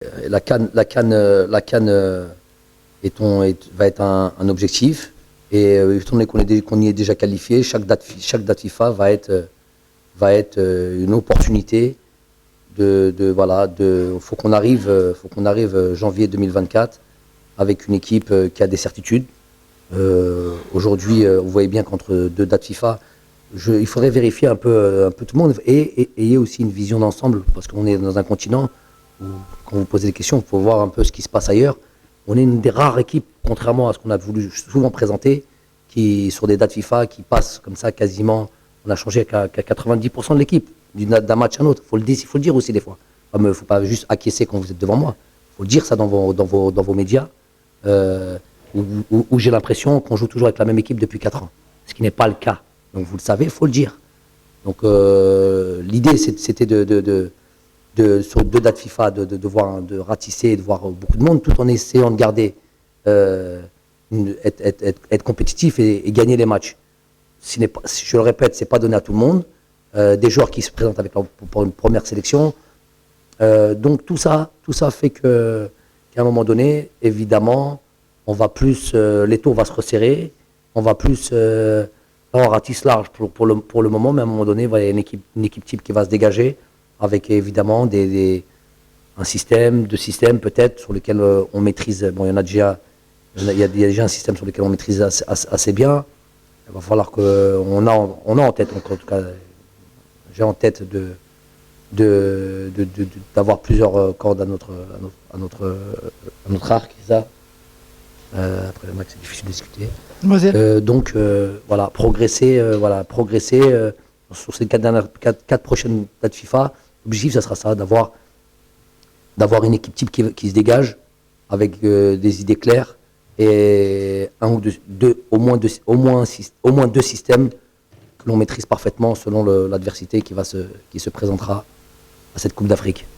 Va être un objectif. Et étant donné qu'on y est déjà qualifié, chaque date FIFA va être une opportunité faut qu'on arrive janvier 2024 avec une équipe qui a des certitudes. Aujourd'hui, vous voyez bien qu'entre deux dates FIFA, il faudrait vérifier un peu tout le monde et ayez aussi une vision d'ensemble parce qu'on est dans un continent où, quand vous posez des questions, il faut voir un peu ce qui se passe ailleurs. On est une des rares équipes, contrairement à ce qu'on a voulu souvent présenter, qui sur des dates FIFA qui passent comme ça quasiment. On a changé qu'à 90% de l'équipe d'un match à un autre. Il faut le dire aussi des fois. Il ne faut pas juste acquiescer quand vous êtes devant moi. Il faut le dire ça dans vos médias. Où j'ai l'impression qu'on joue toujours avec la même équipe depuis 4 ans. Ce qui n'est pas le cas. Donc vous le savez, il faut le dire. Donc l'idée c'était sur 2 dates FIFA de ratisser et de voir beaucoup de monde tout en essayant de garder être compétitif et gagner les matchs. Je le répète, c'est pas donné à tout le monde. Des joueurs qui se présentent pour une première sélection. Donc tout ça fait qu'à un moment donné, évidemment, on va plus, l'étau va se resserrer, on va plus avoir ratisse large pour le moment, mais à un moment donné, il va y avoir une équipe type qui va se dégager avec évidemment un système, 2 systèmes peut-être sur lesquels on maîtrise. Bon, il y a déjà un système sur lequel on maîtrise assez bien. Il va falloir qu'on a en tête, en tout cas, j'ai en tête d'avoir plusieurs cordes à notre arc, c'est ça. Après le match, c'est difficile de discuter. Donc voilà, progresser sur ces 4 prochaines dates FIFA. L'objectif, ça sera ça, d'avoir une équipe type qui se dégage avec des idées claires et au moins deux systèmes que l'on maîtrise parfaitement selon l'adversité qui se présentera à cette Coupe d'Afrique.